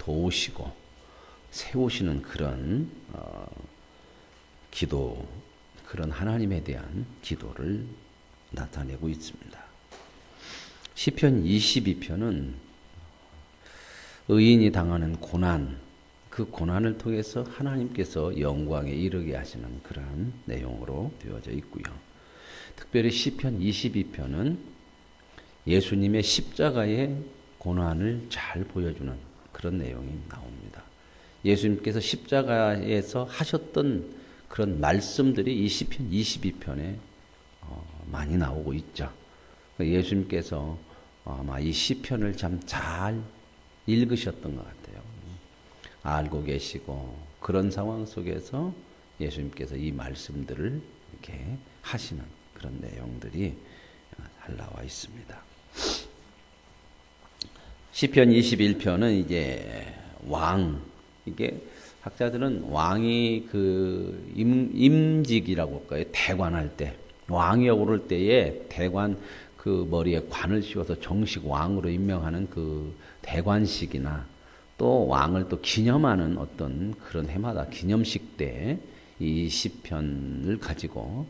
도우시고 세우시는 그런 기도, 그런 하나님에 대한 기도를 나타내고 있습니다. 시편 22편은 의인이 당하는 고난, 그 고난을 통해서 하나님께서 영광에 이르게 하시는 그러한 내용으로 되어져 있고요. 특별히 시편 22편은 예수님의 십자가의 고난을 잘 보여주는 그런 내용이 나옵니다. 예수님께서 십자가에서 하셨던 그런 말씀들이 이 시편 22편에 많이 나오고 있죠. 예수님께서 아마 이 시편을 참 잘 읽으셨던 것 같아요. 알고 계시고 그런 상황 속에서 예수님께서 이 말씀들을 이렇게 하시는 그런 내용들이 잘 나와 있습니다. 시편 21편은 이제 이게 학자들은 왕이 그 임직이라고 할까요? 대관할 때, 왕위에 오를 때에 대관 그 머리에 관을 씌워서 정식 왕으로 임명하는 그 대관식이나 또 왕을 또 기념하는 어떤 그런 해마다 기념식 때 이 시편을 가지고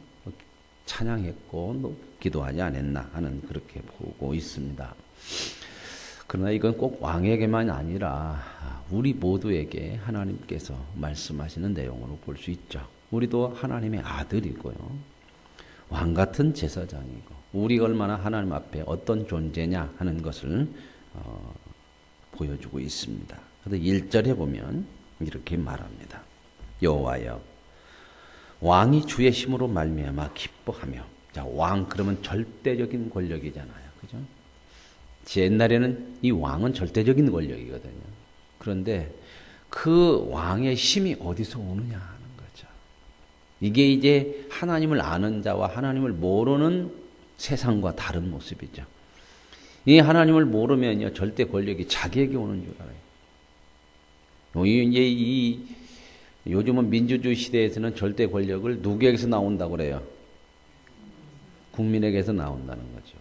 찬양했고 기도하지 않았나 하는 그렇게 보고 있습니다. 그러나 이건 꼭 왕에게만 아니라 우리 모두에게 하나님께서 말씀하시는 내용으로 볼 수 있죠. 우리도 하나님의 아들이고요. 왕 같은 제사장이고 우리가 얼마나 하나님 앞에 어떤 존재냐 하는 것을 보여주고 있습니다. 그래서 1절에 보면 이렇게 말합니다. 여호와여 왕이 주의 힘으로 말미암아 기뻐하며. 자, 왕 그러면 절대적인 권력이잖아요. 그죠? 옛날에는 이 왕은 절대적인 권력이거든요. 그런데 그 왕의 힘이 어디서 오느냐 하는 거죠. 이게 이제 하나님을 아는 자와 하나님을 모르는 세상과 다른 모습이죠. 이 하나님을 모르면요, 절대 권력이 자기에게 오는 줄 알아요. 이제 요즘은 민주주의 시대에서는 절대 권력을 누구에게서 나온다고 그래요? 국민에게서 나온다는 거죠.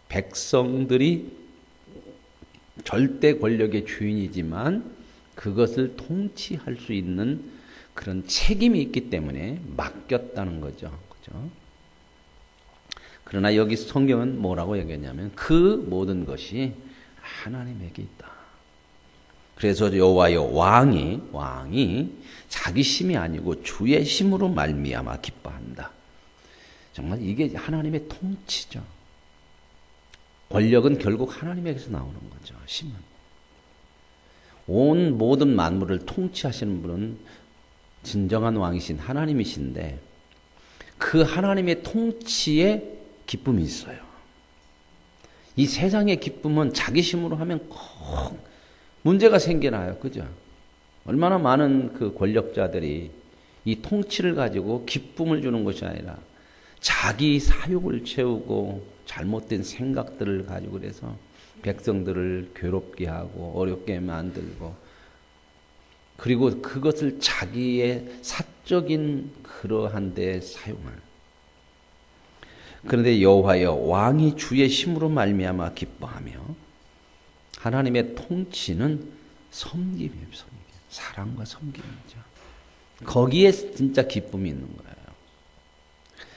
백성들이 절대 권력의 주인이지만 그것을 통치할 수 있는 그런 책임이 있기 때문에 맡겼다는 거죠. 그죠? 그러나 여기 성경은 뭐라고 얘기했냐면 그 모든 것이 하나님에게 있다. 그래서 여호와여 왕이 자기 힘이 아니고 주의 힘으로 말미암아 기뻐한다. 정말 이게 하나님의 통치죠. 권력은 결국 하나님에게서 나오는 거죠. 힘은. 온 모든 만물을 통치하시는 분은 진정한 왕이신 하나님이신데 그 하나님의 통치에 기쁨이 있어요. 이 세상의 기쁨은 자기 힘으로 하면 꼭 문제가 생겨나요. 그죠? 얼마나 많은 그 권력자들이 이 통치를 가지고 기쁨을 주는 것이 아니라 자기 사욕을 채우고 잘못된 생각들을 가지고 그래서 백성들을 괴롭게 하고 어렵게 만들고 그리고 그것을 자기의 사적인 그러한 데 사용하는. 그런데 여호와여 왕이 주의 힘으로 말미암아 기뻐하며. 하나님의 통치는 섬김이에요. 사랑과 섬김이죠. 거기에 진짜 기쁨이 있는 거예요.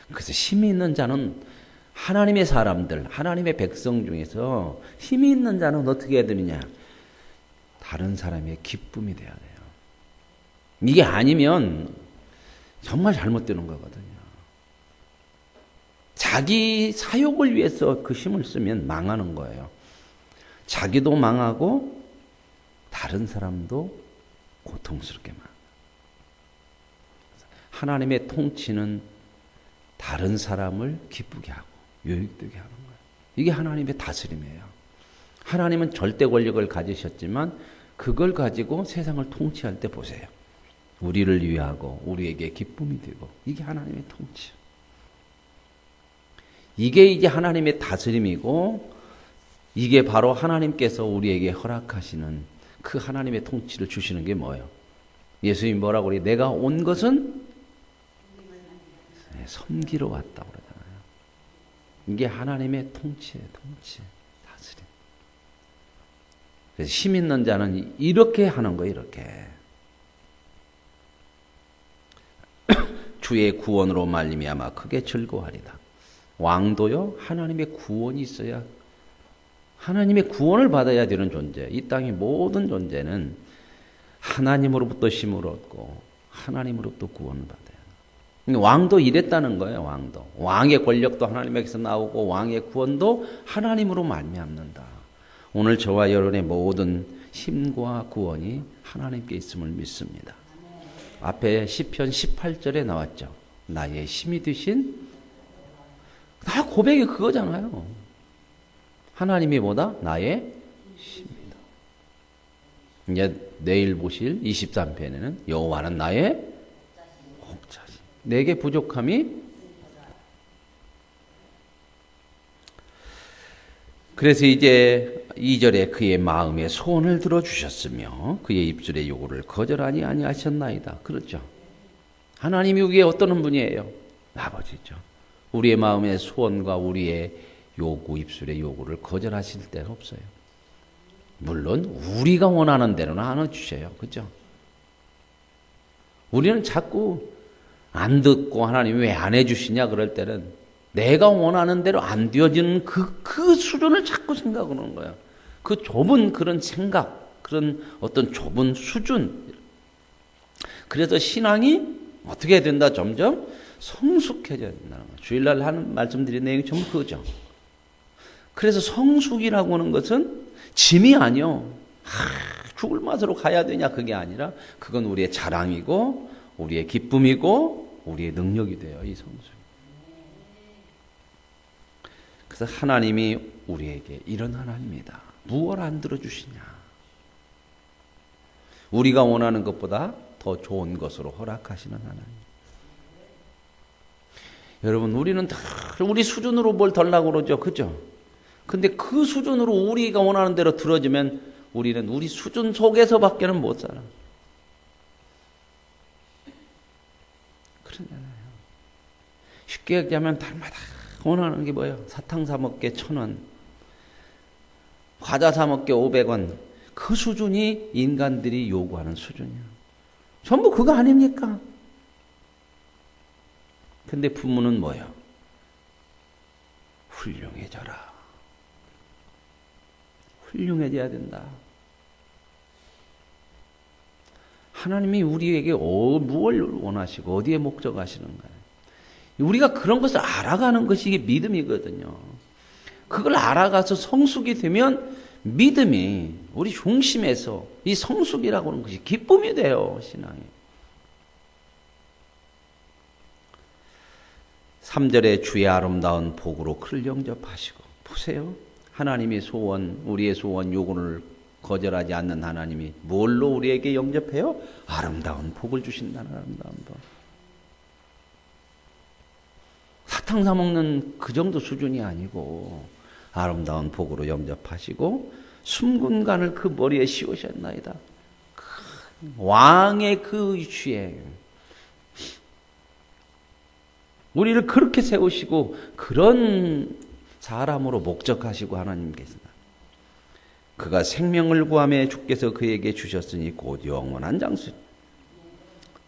그래서 힘이 있는 자는 하나님의 사람들, 하나님의 백성 중에서 힘이 있는 자는 어떻게 해야 되느냐? 다른 사람의 기쁨이 돼야 돼요. 이게 아니면 정말 잘못되는 거거든요. 자기 사욕을 위해서 그 힘을 쓰면 망하는 거예요. 자기도 망하고 다른 사람도 고통스럽게 망해요. 하나님의 통치는 다른 사람을 기쁘게 하고 유익되게 하는 거예요. 이게 하나님의 다스림이에요. 하나님은 절대 권력을 가지셨지만 그걸 가지고 세상을 통치할 때 보세요. 우리를 위하고 우리에게 기쁨이 되고 이게 하나님의 통치. 이게 이제 하나님의 다스림이고 이게 바로 하나님께서 우리에게 허락하시는 그 하나님의 통치를 주시는 게 뭐예요? 예수님이 뭐라고 그래요? 내가 온 것은 섬기러 왔다고 그러잖아요. 이게 하나님의 통치예요. 통치, 다스림. 그래서 힘 있는 자는 이렇게 하는 거예요. 이렇게. 주의 구원으로 말미암아 크게 즐거워하리다. 왕도요, 하나님의 구원이 있어야, 하나님의 구원을 받아야 되는 존재. 이 땅의 모든 존재는 하나님으로부터 힘을 얻고 하나님으로부터 구원을 받아요. 왕도 이랬다는 거예요. 왕도. 왕의 권력도 하나님에게서 나오고 왕의 구원도 하나님으로 말미암는다. 오늘 저와 여러분의 모든 힘과 구원이 하나님께 있음을 믿습니다. 앞에 시편 18절에 나왔죠. 나의 힘이 되신, 다 고백이 그거잖아요. 하나님이 뭐다? 나의 힘이다. 이제 내일 보실 23편에는 여호와는 나의 목자시. 내게 부족함이. 그래서 이제 2절에 그의 마음에 소원을 들어주셨으며 그의 입술의 요구를 거절하니 아니하셨나이다. 그렇죠. 하나님이 우리의 어떤 분이에요? 아버지죠. 우리의 마음의 소원과 우리의 요구, 입술의 요구를 거절하실 때는 없어요. 물론 우리가 원하는 대로는 안 주셔요. 그렇죠? 우리는 자꾸 안 듣고 하나님이 왜 안 해주시냐 그럴 때는 내가 원하는 대로 안 되어지는 그 수준을 자꾸 생각하는 거예요. 그 좁은 그런 생각, 그런 어떤 좁은 수준. 그래서 신앙이 어떻게 해야 된다? 점점 성숙해져야 된다는 거예요. 주일날 하는 말씀드린 내용이 전부 그거죠. 그래서 성숙이라고 하는 것은 짐이 아니요. 죽을 맛으로 가야 되냐 그게 아니라 그건 우리의 자랑이고 우리의 기쁨이고 우리의 능력이 돼요. 이 성숙. 그래서 하나님이 우리에게 이런 하나님이다. 무엇을 안 들어주시냐. 우리가 원하는 것보다 더 좋은 것으로 허락하시는 하나님. 여러분 우리는 다 우리 수준으로 뭘 달라고 그러죠. 그죠? 근데 그 수준으로 우리가 원하는 대로 들어주면 우리는 우리 수준 속에서밖에는 못 살아. 그러잖아요. 쉽게 얘기하면 달마다 원하는 게 뭐예요? 사탕 사 먹게 1,000원, 과자 사 먹게 500원. 그 수준이 인간들이 요구하는 수준이야. 전부 그거 아닙니까? 근데 부모는 뭐예요? 훌륭해져라. 훌륭해져야 된다. 하나님이 우리에게 무엇을 원하시고 어디에 목적하시는가요? 우리가 그런 것을 알아가는 것이 이게 믿음이거든요. 그걸 알아가서 성숙이 되면 믿음이 우리 중심에서 이 성숙이라고 하는 것이 기쁨이 돼요. 신앙이. 3절에 주의 아름다운 복으로 그를 영접하시고. 보세요. 하나님의 소원, 우리의 소원 요구를 거절하지 않는 하나님이 뭘로 우리에게 영접해요? 아름다운 복을 주신다는 아름다운 복. 사탕 사 먹는 그 정도 수준이 아니고 아름다운 복으로 영접하시고 숨군간을 그 머리에 씌우셨나이다. 왕의 그 위치에 우리를 그렇게 세우시고 그런 사람으로 목적하시고 하나님 계신다. 그가 생명을 구하며 주께서 그에게 주셨으니 곧 영원한 장수.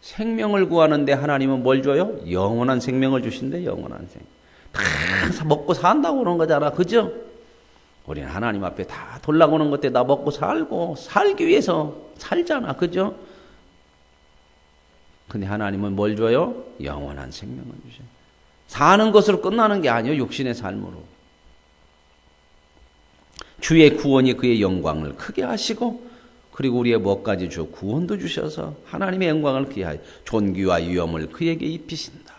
생명을 구하는데 하나님은 뭘 줘요? 영원한 생명을 주신대. 영원한 생명. 다 먹고 산다고 그런 거잖아. 그죠? 우리는 하나님 앞에 다 돌라고 하는 것들 다 먹고 살고 살기 위해서 살잖아. 그죠? 근데 하나님은 뭘 줘요? 영원한 생명을 주셔요. 사는 것으로 끝나는 게 아니에요. 육신의 삶으로. 주의 구원이 그의 영광을 크게 하시고 그리고 우리의 뭐까지 주 구원도 주셔서 하나님의 영광을 기하여 존귀와 위엄을 그에게 입히신다.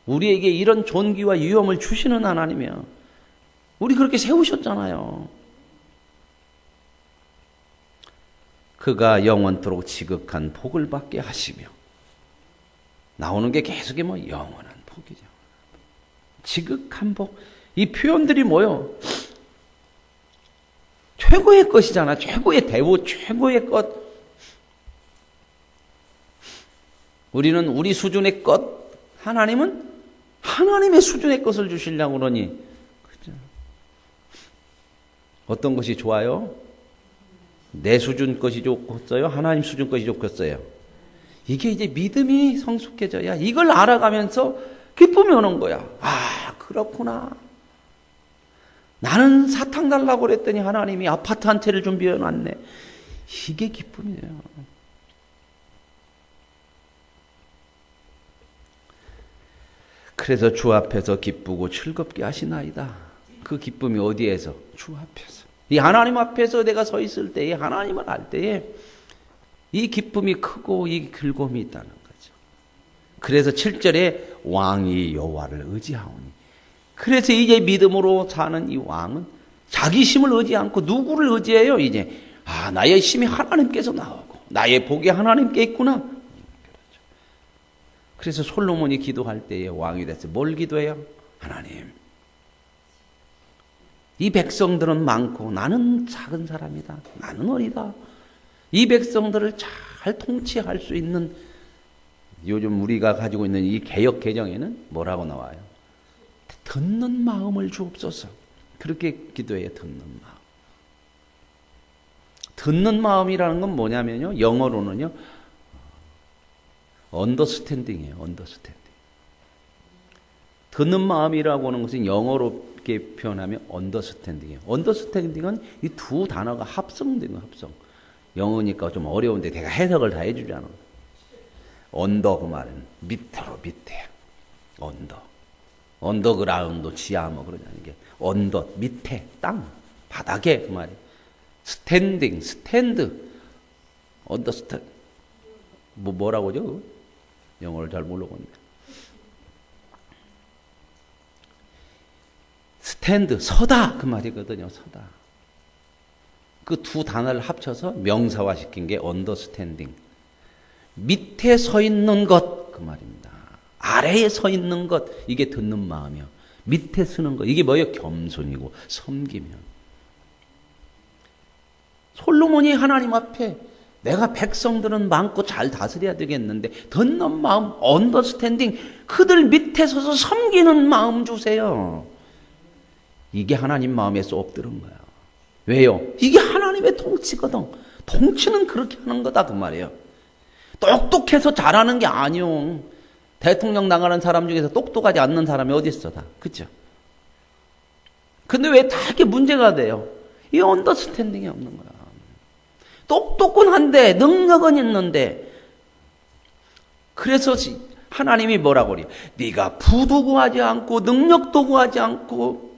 우리에게 이런 존귀와 위엄을 주시는 하나님이요. 우리 그렇게 세우셨잖아요. 그가 영원토록 지극한 복을 받게 하시며 나오는 게 계속이 뭐 영원한 복이죠. 지극한 복. 이 표현들이 뭐요? 최고의 것이잖아. 최고의 대우, 최고의 것. 우리는 우리 수준의 것, 하나님은 하나님의 수준의 것을 주시려고 그러니. 그죠? 어떤 것이 좋아요? 내 수준 것이 좋겠어요? 하나님 수준 것이 좋겠어요? 이게 이제 믿음이 성숙해져야 이걸 알아가면서 기쁨이 오는 거야. 아, 그렇구나. 나는 사탕 달라고 그랬더니 하나님이 아파트 한 채를 준비해 놨네. 이게 기쁨이에요. 그래서 주 앞에서 기쁘고 즐겁게 하시나이다. 그 기쁨이 어디에서? 주 앞에서. 이 하나님 앞에서 내가 서 있을 때에, 하나님을 알 때에 이 기쁨이 크고 이 즐거움이 있다는 거죠. 그래서 7절에 왕이 여호와를 의지하오니. 그래서 이제 믿음으로 사는 이 왕은 자기 힘을 의지 않고 누구를 의지해요? 이제 나의 힘이 하나님께서 나오고 나의 복이 하나님께 있구나. 그래서 솔로몬이 기도할 때에 왕이 됐어요. 뭘 기도해요? 하나님, 이 백성들은 많고 나는 작은 사람이다. 나는 어리다. 이 백성들을 잘 통치할 수 있는, 요즘 우리가 가지고 있는 이 개역 개정에는 뭐라고 나와요? 듣는 마음을 주옵소서. 그렇게 기도해요. 듣는 마음. 듣는 마음이라는 건 뭐냐면요, 영어로는요, 언더스탠딩이에요. 언더스탠딩. 듣는 마음이라고 하는 것은 영어로 이렇게 표현하면 언더스탠딩이에요. 언더스탠딩은 이 두 단어가 합성된 거, 합성. 영어니까 좀 어려운데 내가 해석을 다 해주잖아. 언더, 그 말은 밑으로, 밑에. 언더. 언더그라운드, 지하 뭐 그러냐는 게 언더, 밑에, 땅, 바닥에, 그 말이에요. 스탠딩, 스탠드, 언더스탠드. 뭐라고 하죠? 영어를 잘 모르겠네. 스탠드, 서다, 그 말이거든요. 서다. 그 두 단어를 합쳐서 명사화 시킨 게 언더스탠딩. 밑에 서 있는 것, 그 말입니다. 아래에 서 있는 것, 이게 듣는 마음이요. 밑에 서는 것, 이게 뭐예요? 겸손이고 섬기며. 솔로몬이 하나님 앞에 내가 백성들은 많고 잘 다스려야 되겠는데 듣는 마음, 언더스탠딩, 그들 밑에 서서 섬기는 마음 주세요. 이게 하나님 마음에 쏙 들은 거야. 왜요? 이게 하나님의 통치거든. 통치는 그렇게 하는 거다, 그 말이에요. 똑똑해서 잘하는 게 아니요. 대통령 나가는 사람 중에서 똑똑하지 않는 사람이 어디 있어, 다. 그죠? 근데 왜 다 이렇게 문제가 돼요? 이 언더스탠딩이 없는 거야. 똑똑은 한데 능력은 있는데, 그래서 하나님이 뭐라고 그래요? 네가 부도 구하지 않고 능력도 구하지 않고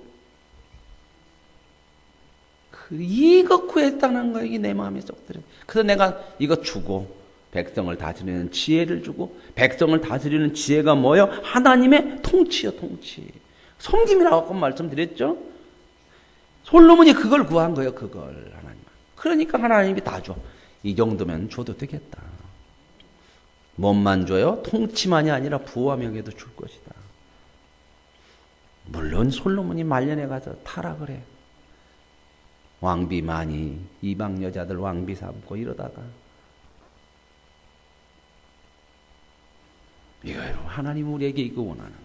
이거 구했다는 거야. 이게 내 마음에 쏙 들어. 그래서 내가 이거 주고 백성을 다스리는 지혜를 주고, 백성을 다스리는 지혜가 뭐예요? 하나님의 통치요, 통치. 섬김이라고 아까 말씀드렸죠? 솔로몬이 그걸 구한 거예요, 그걸. 하나님. 그러니까 하나님이 다 줘. 이 정도면 줘도 되겠다. 몸만 줘요? 통치만이 아니라 부와 명예도 줄 것이다. 물론 솔로몬이 말년에 가서 타락을 해. 왕비 많이, 이방 여자들 왕비 삼고 이러다가, 이거 하나님 우리에게 이거 원하는 거야.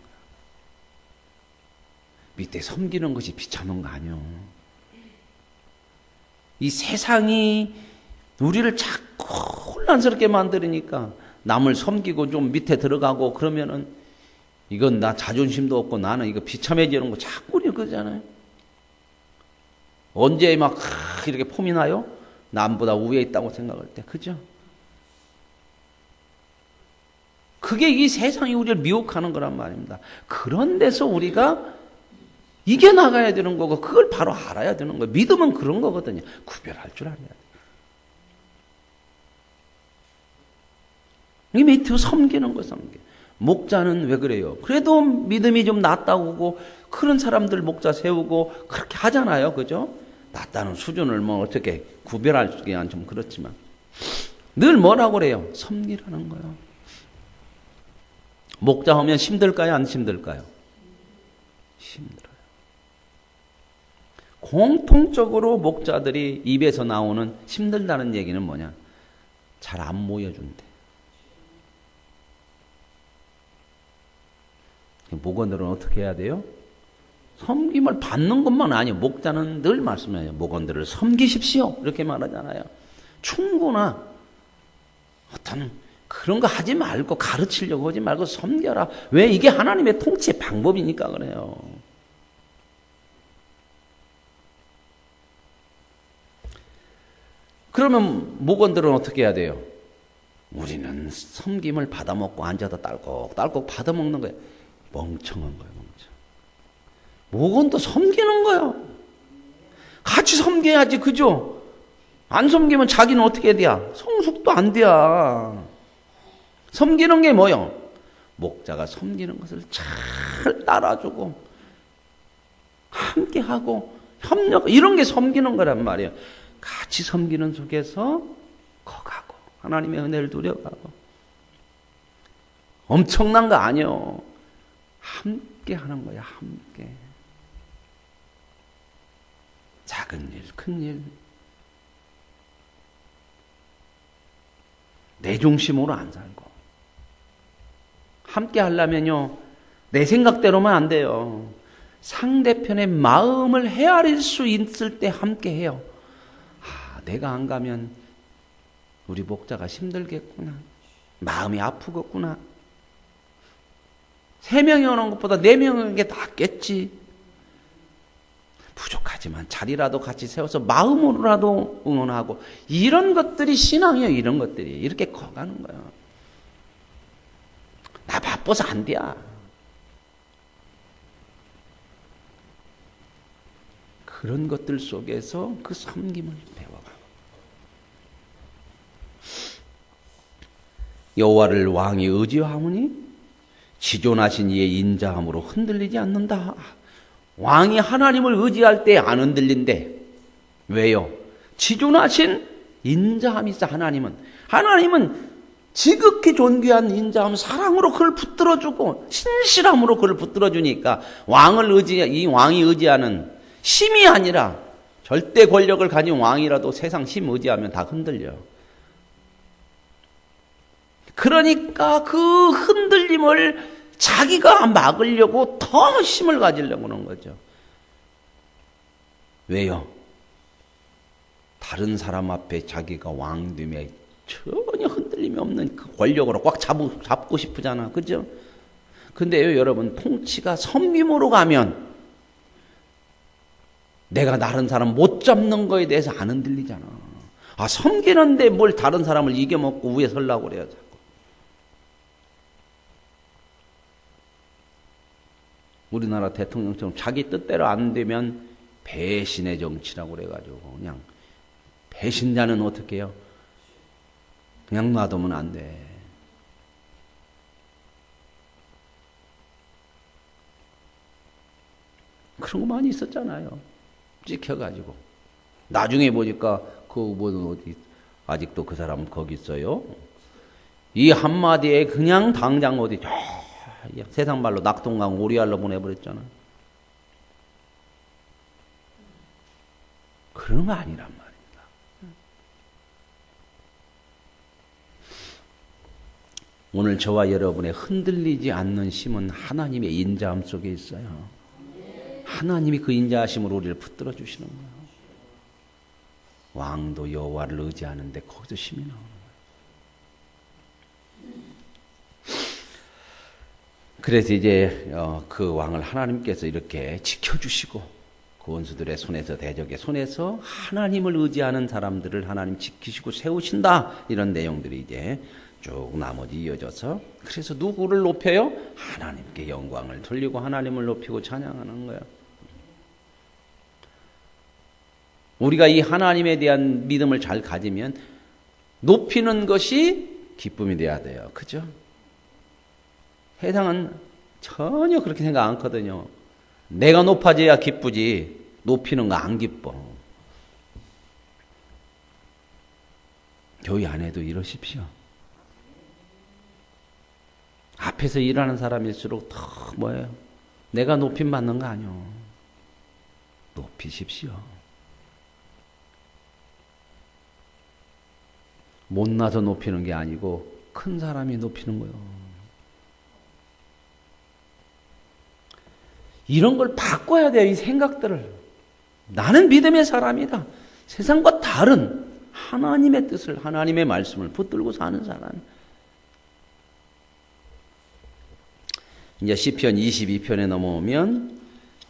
밑에 섬기는 것이 비참한 거 아니요. 이 세상이 우리를 자꾸 혼란스럽게 만들으니까 남을 섬기고 좀 밑에 들어가고 그러면은 이건 나 자존심도 없고 나는 이거 비참해지는 거 자꾸 그러잖아요. 언제 막 이렇게 폼이 나요? 남보다 위에 있다고 생각할 때. 그죠? 그게 이 세상이 우리를 미혹하는 거란 말입니다. 그런 데서 우리가 이겨나가야 되는 거고, 그걸 바로 알아야 되는 거예요. 믿음은 그런 거거든요. 구별할 줄 알아야 돼요. 이 밑에 섬기는 거, 섬기. 목자는 왜 그래요? 그래도 믿음이 좀 낮다고 하고, 그런 사람들 목자 세우고, 그렇게 하잖아요. 그죠? 낮다는 수준을 뭐 어떻게 구별하기는 좀 그렇지만. 늘 뭐라고 그래요? 섬기라는 거예요. 목자 하면 힘들까요? 안 힘들까요? 힘들어요. 공통적으로 목자들이 입에서 나오는 힘들다는 얘기는 뭐냐? 잘 안 모여준대. 목원들은 어떻게 해야 돼요? 섬김을 받는 것만 아니에요. 목자는 늘 말씀해요. 목원들을 섬기십시오. 이렇게 말하잖아요. 충고나 어떤 그런 거 하지 말고 가르치려고 하지 말고 섬겨라. 왜? 이게 하나님의 통치의 방법이니까 그래요. 그러면 목원들은 어떻게 해야 돼요? 우리는 섬김을 받아먹고 앉아서 딸꾹딸꾹 받아먹는 거예요. 멍청한 거예요. 목원도 섬기는 거야. 같이 섬겨야지, 그죠? 안 섬기면 자기는 어떻게 돼야? 성숙도 안 돼야. 섬기는 게 뭐요? 목자가 섬기는 것을 잘 따라주고 함께하고 협력, 이런 게 섬기는 거란 말이에요. 같이 섬기는 속에서 커가고 하나님의 은혜를 누려가고. 엄청난 거 아니에요. 함께 하는 거야. 함께. 작은 일, 큰 일. 내 중심으로 안 살고. 함께 하려면요, 내 생각대로만 안 돼요. 상대편의 마음을 헤아릴 수 있을 때 함께 해요. 아, 내가 안 가면 우리 목자가 힘들겠구나. 마음이 아프겠구나. 3명이 오는 것보다 4명이 오는 게 낫겠지. 부족하지만 자리라도 같이 세워서 마음으로라도 응원하고, 이런 것들이 신앙이에요. 이런 것들이 이렇게 커가는 거예요. 나 바빠서 안 돼. 그런 것들 속에서 그 섬김을 배워가고, 여호와를 왕이 의지하오니 지존하신 이의 인자함으로 흔들리지 않는다. 왕이 하나님을 의지할 때 안 흔들린대. 왜요? 지존하신 인자함이 있어. 하나님은 지극히 존귀한 인자함, 사랑으로 그를 붙들어주고 신실함으로 그를 붙들어주니까, 이 왕이 의지하는 힘이 아니라 절대 권력을 가진 왕이라도 세상 힘 의지하면 다 흔들려. 그러니까 그 흔들림을 자기가 막으려고 더 힘을 가지려고 하는 거죠. 왜요? 다른 사람 앞에 자기가 왕됨에 전혀 흔들림이 없는 그 권력으로 꽉 잡고 싶으잖아. 그죠? 근데요, 여러분, 통치가 섬김으로 가면 내가 다른 사람 못 잡는 거에 대해서 안 흔들리잖아. 아, 섬기는데 뭘 다른 사람을 이겨먹고 위에 서려고 그래요. 우리나라 대통령처럼 자기 뜻대로 안 되면 배신의 정치라고 그래가지고, 그냥 배신자는 어떻게 해요? 그냥 놔두면 안 돼. 그런 거 많이 있었잖아요. 찍혀가지고. 나중에 보니까 어디 아직도 그 사람은 거기 있어요. 이 한마디에 그냥 당장 어디 세상 말로 낙동강 오리알로 보내버렸잖아. 그런 거 아니란 말입니다. 오늘 저와 여러분의 흔들리지 않는 힘은 하나님의 인자함 속에 있어요. 하나님이 그 인자하심으로 우리를 붙들어 주시는 거예요. 왕도 여호와를 의지하는데 거기서 힘이 나오는 거예요. 그래서 이제 그 왕을 하나님께서 이렇게 지켜주시고, 그 원수들의 손에서, 대적의 손에서 하나님을 의지하는 사람들을 하나님 지키시고 세우신다. 이런 내용들이 이제 쭉 나머지 이어져서, 그래서 누구를 높여요? 하나님께 영광을 돌리고 하나님을 높이고 찬양하는 거예요. 우리가 이 하나님에 대한 믿음을 잘 가지면 높이는 것이 기쁨이 돼야 돼요. 그죠? 세상은 전혀 그렇게 생각 않거든요. 내가 높아져야 기쁘지 높이는 거 안 기뻐. 교회 안에도 이러십시오. 앞에서 일하는 사람일수록 더 뭐예요? 내가 높임 받는 거 아니요. 높이십시오. 못나서 높이는 게 아니고 큰 사람이 높이는 거예요. 이런 걸 바꿔야 돼요. 이 생각들을. 나는 믿음의 사람이다. 세상과 다른 하나님의 뜻을, 하나님의 말씀을 붙들고 사는 사람. 이제 시편 22편에 넘어오면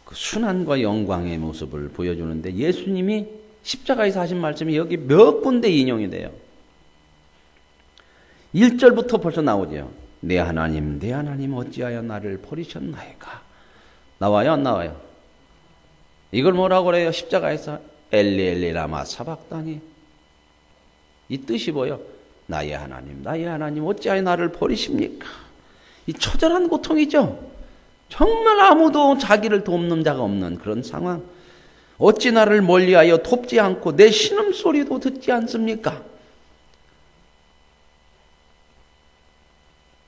그 순환과 영광의 모습을 보여주는데 예수님이 십자가에서 하신 말씀이 여기 몇 군데 인용이 돼요. 1절부터 벌써 나오죠. 내 하나님 어찌하여 나를 버리셨나이까. 나와요 안 나와요? 이걸 뭐라고 그래요? 십자가에서 엘리 엘리 라마 사박다니. 이 뜻이 뭐예요? 나의 하나님 어찌하여 나를 버리십니까? 이 처절한 고통이죠. 정말 아무도 자기를 돕는 자가 없는 그런 상황. 어찌 나를 멀리하여 돕지 않고 내 신음소리도 듣지 않습니까?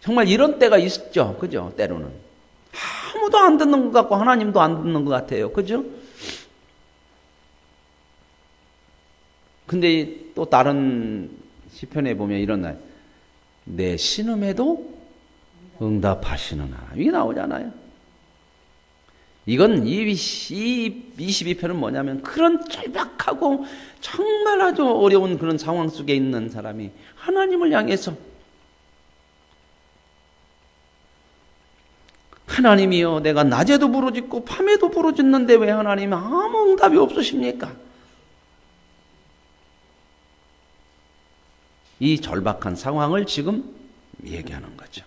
정말 이런 때가 있죠. 그죠? 때로는. 아무도 안 듣는 것 같고 하나님도 안 듣는 것 같아요. 그죠? 근데 또 다른 시편에 보면 이런 날, 내 신음에도 응답하시는 하나님. 이게 나오잖아요. 이건 이 22편은 뭐냐면 그런 절박하고 정말 아주 어려운 그런 상황 속에 있는 사람이 하나님을 향해서 하나님이여 내가 낮에도 부르짖고 밤에도 부르짖는데 왜 하나님 아무 응답이 없으십니까? 이 절박한 상황을 지금 얘기하는 거죠.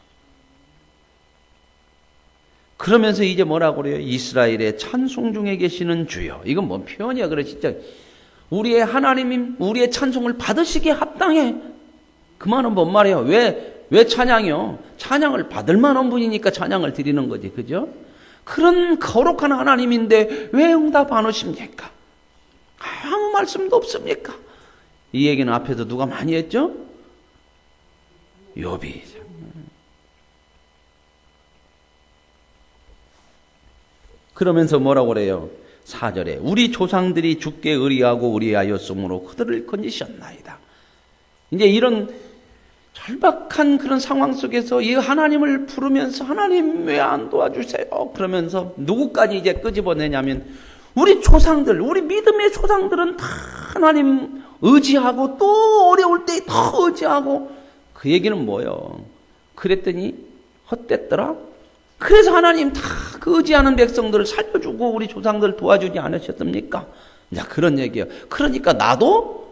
그러면서 이제 뭐라고 그래요? 이스라엘의 찬송 중에 계시는 주여. 이건 뭔 표현이야? 그래 진짜 우리의 하나님님, 우리의 찬송을 받으시기에 합당해. 그 말은 뭔 말이에요? 왜 찬양이요? 찬양을 받을 만한 분이니까 찬양을 드리는 거지, 그죠? 그런 거룩한 하나님인데 왜 응답 안 오십니까? 아무 말씀도 없습니까? 이 얘기는 앞에서 누가 많이 했죠? 욥이. 그러면서 뭐라고 그래요? 4절에 우리 조상들이 주께 의리하고 의리하였으므로 그들을 건지셨나이다. 이제 이런 절박한 그런 상황 속에서 이 하나님을 부르면서 하나님 왜 안 도와주세요? 그러면서 누구까지 이제 끄집어내냐면 우리 조상들, 우리 믿음의 조상들은 다 하나님 의지하고 또 어려울 때 더 의지하고 그 얘기는 뭐예요? 그랬더니 헛됐더라? 그래서 하나님 다 그 의지하는 백성들을 살려주고 우리 조상들 도와주지 않으셨습니까? 자, 그런 얘기예요. 그러니까 나도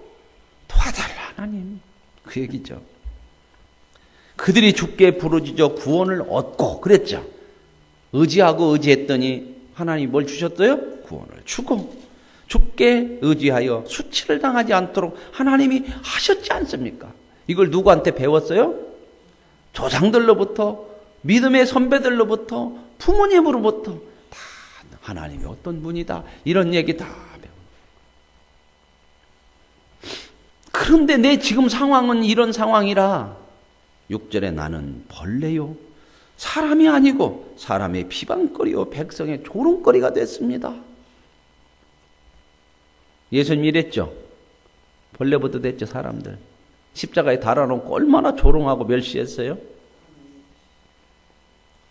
도와달라 하나님. 그 얘기죠. 그들이 주께 부르짖어 구원을 얻고 그랬죠. 의지하고 의지했더니 하나님이 뭘 주셨어요? 구원을 주고 주께 의지하여 수치를 당하지 않도록 하나님이 하셨지 않습니까? 이걸 누구한테 배웠어요? 조상들로부터, 믿음의 선배들로부터, 부모님으로부터 다 하나님이 어떤 분이다 이런 얘기 다 배워. 그런데 내 지금 상황은 이런 상황이라 6절에 나는 벌레요 사람이 아니고 사람의 비방거리요 백성의 조롱거리가 됐습니다. 예수님 이랬죠. 벌레부터 됐죠. 사람들 십자가에 달아놓고 얼마나 조롱하고 멸시했어요.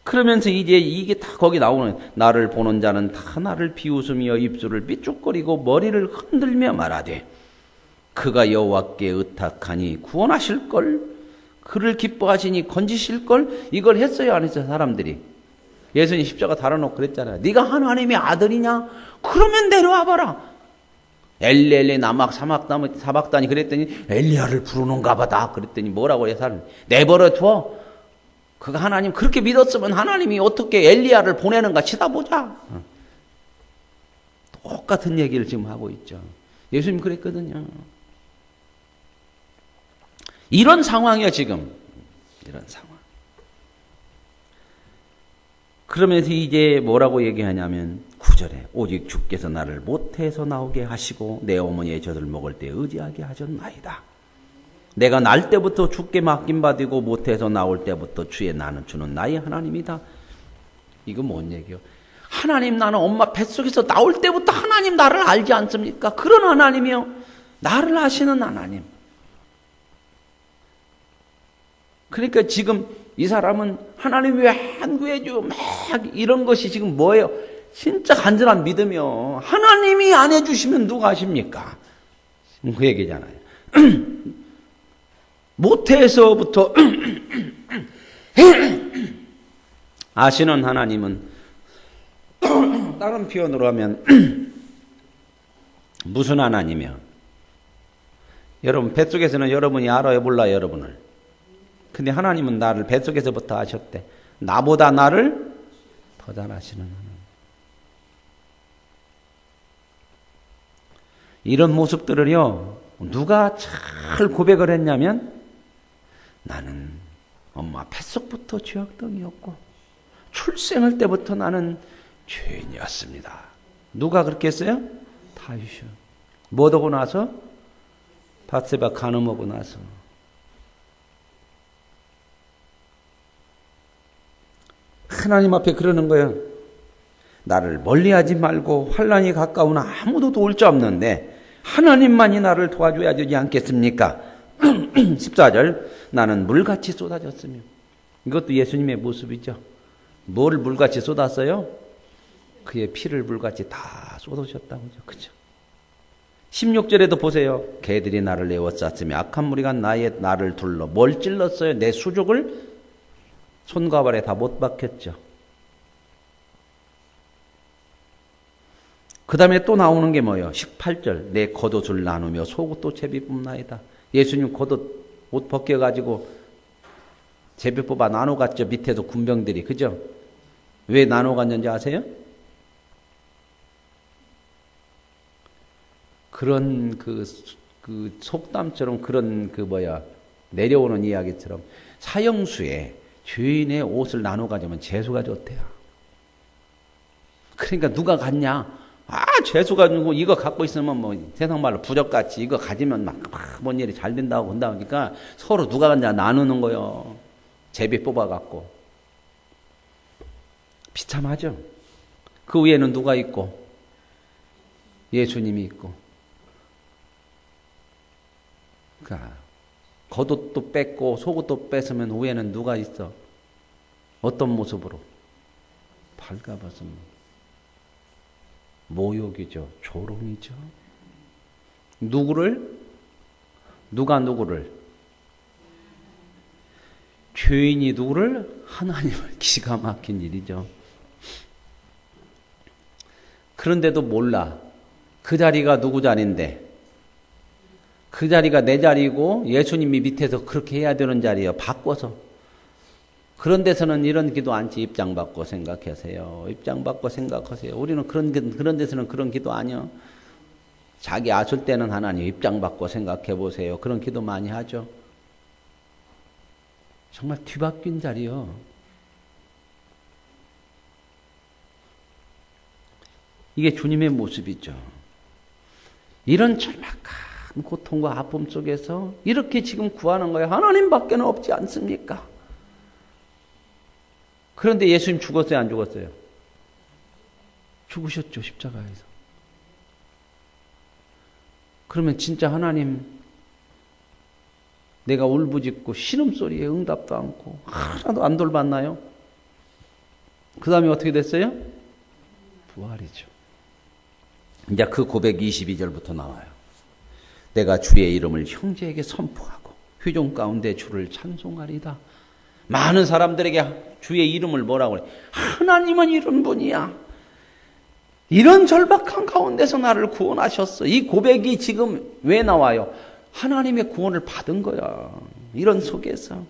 그러면서 이제 이게 다 거기 나오는 나를 보는 자는 다 나를 비웃으며 입술을 삐죽거리고 머리를 흔들며 말하되 그가 여호와께 의탁하니 구원하실걸 그를 기뻐하시니 건지실걸 이걸 했어요 안 했어요 사람들이? 예수님 십자가 달아놓고 그랬잖아요. 네가 하나님의 아들이냐? 그러면 내려와봐라. 엘리 사박다니 그랬더니 엘리야를 부르는가 보다 그랬더니 뭐라고 해요 사람? 내버려 두어. 그가 하나님 그렇게 믿었으면 하나님이 어떻게 엘리야를 보내는가 치다보자. 똑같은 얘기를 지금 하고 있죠. 예수님 그랬거든요. 이런 상황이에요 지금. 이런 상황. 그러면서 이제 뭐라고 얘기하냐면 9절에 오직 주께서 나를 모태에서 나오게 하시고 내 어머니의 젖을 먹을 때 의지하게 하셨나이다. 내가 날 때부터 주께 맡김받이고 모태에서 나올 때부터 주의 나는 주는 나의 하나님이다. 이거 뭔 얘기요? 하나님 나는 엄마 뱃속에서 나올 때부터 하나님 나를 알지 않습니까? 그런 하나님이요. 나를 아시는 하나님. 그러니까 지금 이 사람은 하나님 왜 안 구해줘? 막 이런 것이 지금 뭐예요? 진짜 간절한 믿음이요. 하나님이 안 해주시면 누가 하십니까? 그 얘기잖아요. 모태에서부터 아시는 하나님은 다른 표현으로 하면 무슨 하나님이요? 여러분 뱃속에서는 여러분이 알아요, 몰라요, 여러분을? 근데 하나님은 나를 뱃속에서부터 아셨대. 나보다 나를 더 잘 아시는 하나님. 이런 모습들을요, 누가 잘 고백을 했냐면, 나는 엄마 뱃속부터 죄악덩이였고 출생할 때부터 나는 죄인이었습니다. 누가 그렇게 했어요? 다윗이요. 뭐 하고 나서? 밧세바 간음하고 나서. 하나님 앞에 그러는 거예요. 나를 멀리하지 말고 환난이 가까우나 아무도 도울 자 없는데 하나님만이 나를 도와줘야 되지 않겠습니까? 14절 나는 물같이 쏟아졌으며. 이것도 예수님의 모습이죠. 뭘 물같이 쏟았어요? 그의 피를 물같이 다 쏟으셨다고요. 그죠? 16절에도 보세요. 개들이 나를 에워쌌으며 악한 무리가 나를 둘러 뭘 찔렀어요? 내 수족을 손과 발에 다 못 박혔죠. 그 다음에 또 나오는 게 뭐예요? 18절 내 겉옷을 나누며 속옷도 제비 뽑나이다. 예수님 겉옷 옷 벗겨가지고 제비 뽑아 나눠갔죠. 밑에서 군병들이. 그죠? 왜 나눠갔는지 아세요? 그런 그 속담처럼 그런 내려오는 이야기처럼 사형수에 죄인의 옷을 나눠 가지면 재수가 좋대요. 그러니까 누가 갔냐? 재수가 누구 이거 갖고 있으면 뭐 세상 말로 부적같이 이거 가지면 막 뭔 일이 잘 된다고 한다 보니까 서로 누가 갔냐 나누는 거요. 제비 뽑아 갖고. 비참하죠. 그 위에는 누가 있고 예수님이 있고. 그러니까 겉옷도 뺐고 속옷도 뺐으면 위에는 누가 있어? 어떤 모습으로? 발가벗은 모욕이죠. 조롱이죠. 누가 누구를? 죄인이 누구를? 하나님을. 기가 막힌 일이죠. 그런데도 몰라. 그 자리가 누구 자리인데? 그 자리가 내 자리고 예수님이 밑에서 그렇게 해야 되는 자리예요. 바꿔서. 그런 데서는 이런 기도 않지. 입장 받고 생각하세요. 입장 받고 생각하세요. 우리는 그런 데서는 그런 기도 아니요. 자기 아실 때는 하나님 입장 받고 생각해 보세요. 그런 기도 많이 하죠. 정말 뒤바뀐 자리요. 이게 주님의 모습이죠. 이런 절박한 고통과 아픔 속에서 이렇게 지금 구하는 거예요. 하나님밖에는 없지 않습니까? 그런데 예수님 죽었어요, 안 죽었어요? 죽으셨죠, 십자가에서. 그러면 진짜 하나님, 내가 울부짖고 신음소리에 응답도 않고 하나도 안 돌봤나요? 그 다음에 어떻게 됐어요? 부활이죠. 이제 그 고백 22절부터 나와요. 내가 주의 이름을 형제에게 선포하고 회중 가운데 주를 찬송하리다. 많은 사람들에게 주의 이름을 뭐라고 그래? 하나님은 이런 분이야. 이런 절박한 가운데서 나를 구원하셨어. 이 고백이 지금 왜 나와요? 하나님의 구원을 받은 거야. 이런 속에서.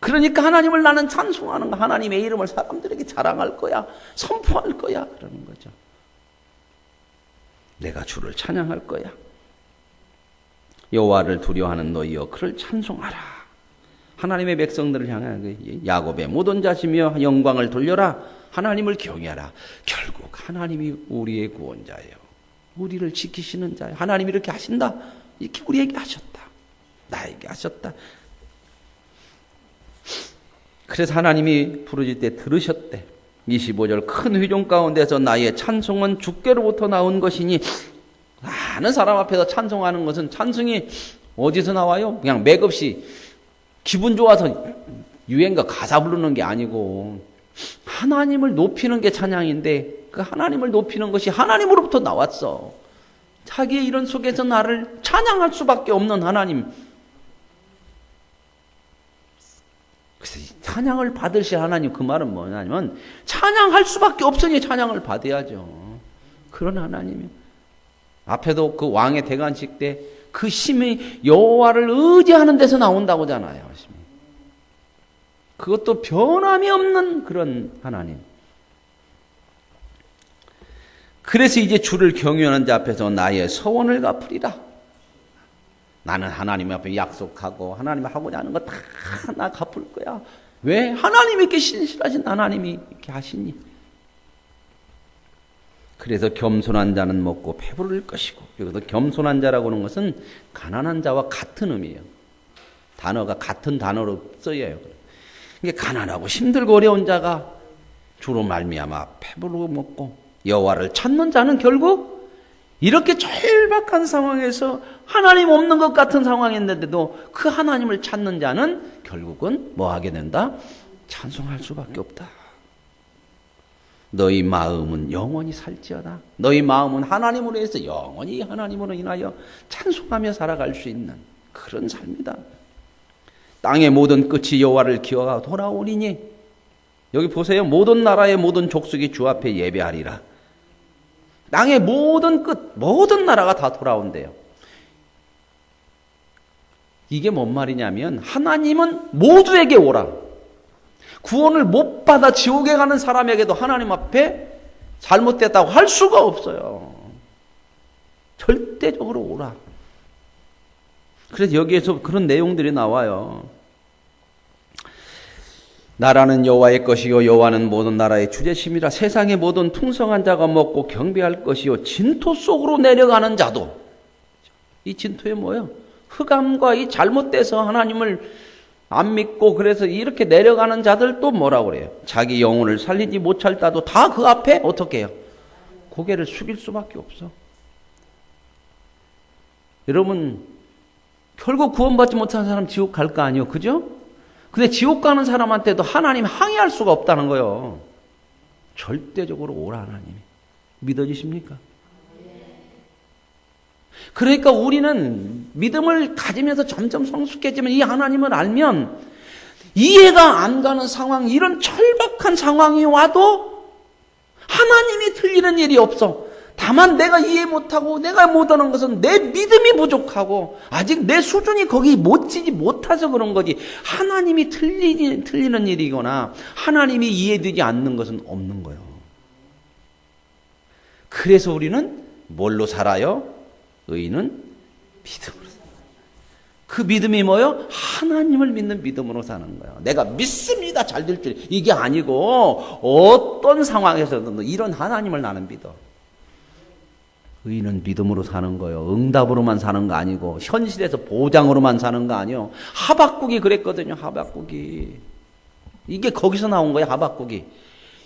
그러니까 하나님을 나는 찬송하는 거야. 하나님의 이름을 사람들에게 자랑할 거야. 선포할 거야. 그러는 거죠. 내가 주를 찬양할 거야. 여호와를 두려워하는 너희여 그를 찬송하라. 하나님의 백성들을 향한 야곱의 모든 자시며 영광을 돌려라. 하나님을 경외하라. 결국 하나님이 우리의 구원자예요. 우리를 지키시는 자예요. 하나님이 이렇게 하신다. 이렇게 우리에게 하셨다. 나에게 하셨다. 그래서 하나님이 부르실 때 들으셨대. 25절 큰 회중 가운데서 나의 찬송은 주께로부터 나온 것이니. 많은 사람 앞에서 찬송하는 것은 찬송이 어디서 나와요? 그냥 맥없이 기분 좋아서 유행가 가사 부르는 게 아니고 하나님을 높이는 게 찬양인데 그 하나님을 높이는 것이 하나님으로부터 나왔어. 자기의 이런 속에서 나를 찬양할 수밖에 없는 하나님. 그래서 찬양을 받으실 하나님, 그 말은 뭐냐면 찬양할 수밖에 없으니 찬양을 받아야죠. 그런 하나님이요. 앞에도 그 왕의 대관식 때 그 심히 여호와를 의지하는 데서 나온다고잖아요. 그것도 변함이 없는 그런 하나님. 그래서 이제 주를 경외하는 자 앞에서 나의 서원을 갚으리라. 나는 하나님 앞에 약속하고 하나님 하고자 하는 거 다 나 갚을 거야. 왜? 하나님이 이렇게 신실하신 하나님이 이렇게 하시니. 그래서 겸손한 자는 먹고 배부를 것이고, 여기서 겸손한 자라고 하는 것은 가난한 자와 같은 의미예요. 단어가 같은 단어로 쓰여요. 이게 가난하고 힘들고 어려운 자가 주로 말미암아 배부르고 먹고, 여호와를 찾는 자는 결국 이렇게 절박한 상황에서 하나님 없는 것 같은 상황이었는데도 그 하나님을 찾는 자는 결국은 뭐 하게 된다? 찬송할 수밖에 없다. 너희 마음은 영원히 살지어다. 너희 마음은 하나님으로 해서 영원히 하나님으로 인하여 찬송하며 살아갈 수 있는 그런 삶이다. 땅의 모든 끝이 여호와를 기어가 돌아오리니, 여기 보세요. 모든 나라의 모든 족속이 주 앞에 예배하리라. 땅의 모든 끝, 모든 나라가 다 돌아온대요. 이게 뭔 말이냐면 하나님은 모두에게 오라. 구원을 못 받아 지옥에 가는 사람에게도 하나님 앞에 잘못됐다고 할 수가 없어요. 절대적으로 오라. 그래서 여기에서 그런 내용들이 나와요. 나라는 여호와의 것이요 여호와는 모든 나라의 주제심이라. 세상의 모든 풍성한 자가 먹고 경배할 것이요 진토 속으로 내려가는 자도. 이 진토에 뭐예요? 흑암과 이 잘못돼서 하나님을 안 믿고 그래서 이렇게 내려가는 자들도 뭐라고 그래요? 자기 영혼을 살리지 못할 자도 다 그 앞에 어떻게 해요? 고개를 숙일 수밖에 없어. 여러분, 결국 구원받지 못한 사람 지옥 갈 거 아니에요? 그죠? 근데 지옥 가는 사람한테도 하나님 항의할 수가 없다는 거예요. 절대적으로 오라 하나님이. 믿어지십니까? 그러니까 우리는 믿음을 가지면서 점점 성숙해지면 이 하나님을 알면 이해가 안 가는 상황, 이런 절박한 상황이 와도 하나님이 틀리는 일이 없어. 다만 내가 이해 못하고 내가 못하는 것은 내 믿음이 부족하고 아직 내 수준이 거기 못지지 못해서 그런 거지, 하나님이 틀리는 일이거나 하나님이 이해되지 않는 것은 없는 거예요. 그래서 우리는 뭘로 살아요? 의인은 믿음으로 사는 거예요. 그 믿음이 뭐예요? 하나님을 믿는 믿음으로 사는 거예요. 내가 믿습니다, 잘 될 줄, 이게 아니고 어떤 상황에서든 이런 하나님을 나는 믿어. 의인은 믿음으로 사는 거예요. 응답으로만 사는 거 아니고 현실에서 보장으로만 사는 거 아니에요. 하박국이 그랬거든요. 하박국이. 이게 거기서 나온 거예요. 하박국이.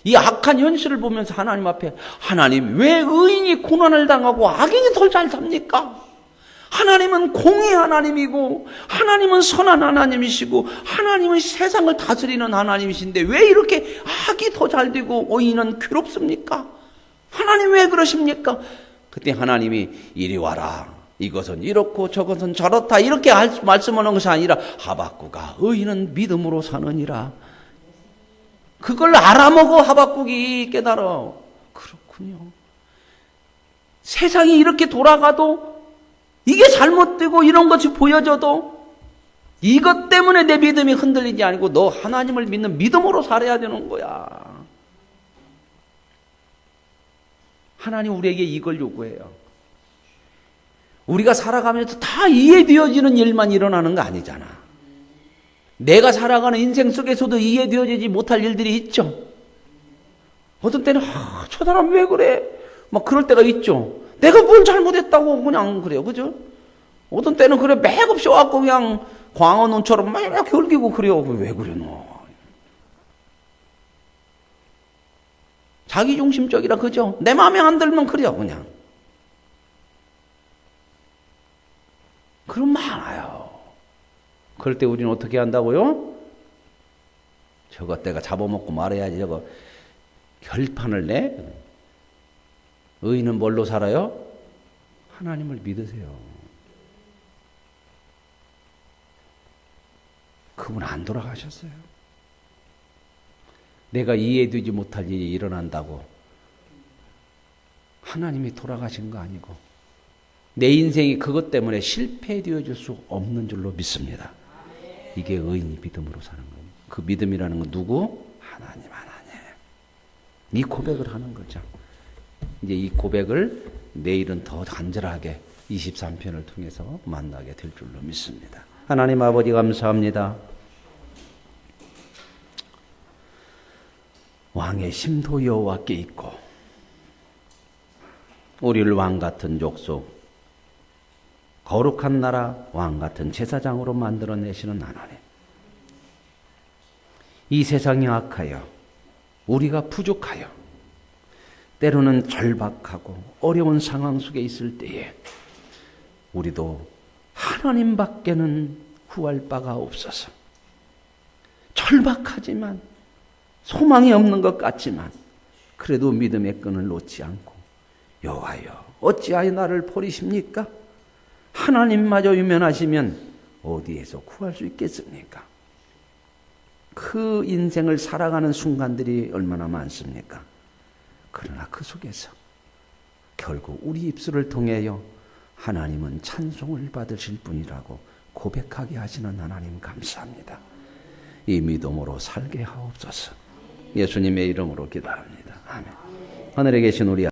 이 악한 현실을 보면서 하나님 앞에, 하나님 왜 의인이 고난을 당하고 악인이 더 잘 삽니까? 하나님은 공의 하나님이고 하나님은 선한 하나님이시고 하나님은 세상을 다스리는 하나님이신데 왜 이렇게 악이 더 잘 되고 의인은 괴롭습니까? 하나님 왜 그러십니까? 그때 하나님이 이리 와라, 이것은 이렇고 저것은 저렇다, 이렇게 말씀하는 것이 아니라 하박국아 의인은 믿음으로 사느니라. 그걸 알아먹어 하박국이 깨달아. 그렇군요. 세상이 이렇게 돌아가도 이게 잘못되고 이런 것이 보여져도 이것 때문에 내 믿음이 흔들리지 아니고 너 하나님을 믿는 믿음으로 살아야 되는 거야. 하나님 우리에게 이걸 요구해요. 우리가 살아가면서 다 이해되어지는 일만 일어나는 거 아니잖아. 내가 살아가는 인생 속에서도 이해되어지지 못할 일들이 있죠. 어떤 때는 저 사람 왜 그래? 막 그럴 때가 있죠. 내가 뭘 잘못했다고 그냥 그래요. 그죠? 어떤 때는 그래 맥없이 와갖고 그냥 광어눈처럼 막 이렇게 흘기고 그래요. 왜 그래 너? 자기중심적이라 그죠? 내 마음에 안 들면 그래요 그냥. 그럼 많아요. 그럴 때 우리는 어떻게 한다고요? 저것 내가 잡아먹고 말해야지. 저거 결판을 내? 의인은 뭘로 살아요? 하나님을 믿으세요. 그분 안 돌아가셨어요. 내가 이해되지 못할 일이 일어난다고 하나님이 돌아가신 거 아니고 내 인생이 그것 때문에 실패되어질 수 없는 줄로 믿습니다. 이게 의인이 믿음으로 사는 거예요. 그 믿음이라는 건 누구? 하나님. 이 고백을 하는 거죠. 이제 이 고백을 내일은 더 간절하게 23편을 통해서 만나게 될 줄로 믿습니다. 하나님 아버지 감사합니다. 왕의 심도 여호와께 있고 우리를 왕같은 족속 거룩한 나라 왕같은 제사장으로 만들어내시는 하나님. 이 세상이 악하여 우리가 부족하여 때로는 절박하고 어려운 상황 속에 있을 때에 우리도 하나님밖에는 구할 바가 없어서 절박하지만 소망이 없는 것 같지만 그래도 믿음의 끈을 놓지 않고 여호와여 어찌하여 나를 버리십니까? 하나님마저 유면하시면 어디에서 구할 수 있겠습니까? 그 인생을 살아가는 순간들이 얼마나 많습니까? 그러나 그 속에서 결국 우리 입술을 통하여 하나님은 찬송을 받으실 분이라고 고백하게 하시는 하나님 감사합니다. 이 믿음으로 살게 하옵소서. 예수님의 이름으로 기도합니다. 아멘. 하늘에 계신 우리